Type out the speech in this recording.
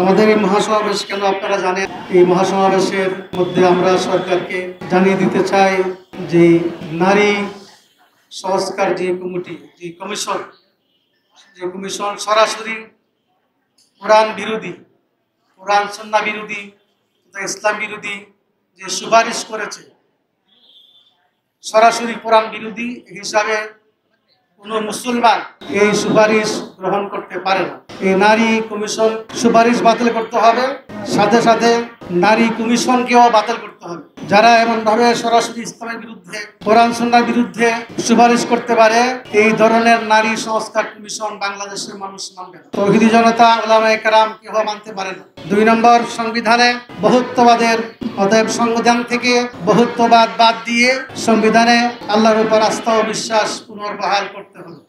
আমাদের এই মহাসমাবেশ কেন আপনারা জানেন। এই মহাসমাবেশের মধ্যে আমরা সরকারকে জানিয়ে দিতে চাই যে নারী সংস্কার যে কমিটি, যে কমিশন সরাসরি কোরআন বিরোধী, কোরআন সুন্নাহ বিরোধী, ইসলাম বিরোধী যে সুপারিশ করেছে, সরাসরি কোরআন বিরোধী হিসাবে কোনো মুসলমান এই সুপারিশ গ্রহণ করতে পারে না। এই নারী কমিশন সুপারিশ বাতিল করতে হবে, সাথে সাথে নারী কমিশনকেও বাতিল করতে হবে। যারা এমনভাবে সরাসরি ইসলামের বিরুদ্ধে, কোরআন সুন্নাহর বিরুদ্ধে সুপারিশ করতে পারে, এই ধরনের নারী সংস্কার কমিশন বাংলাদেশের মানুষ মানবে না। তৌহিদি জনতা, উলামায়ে কেরাম কেউ মানতে পারে না। 2 নম্বর, সংবিধানে বহুত্ববাদের, অতএব সংবিধান থেকে বহুত্ববাদ বাদ দিয়ে সংবিধানে আল্লাহর উপর আস্থা ও বিশ্বাস পুনর্বহাল করতে হবে।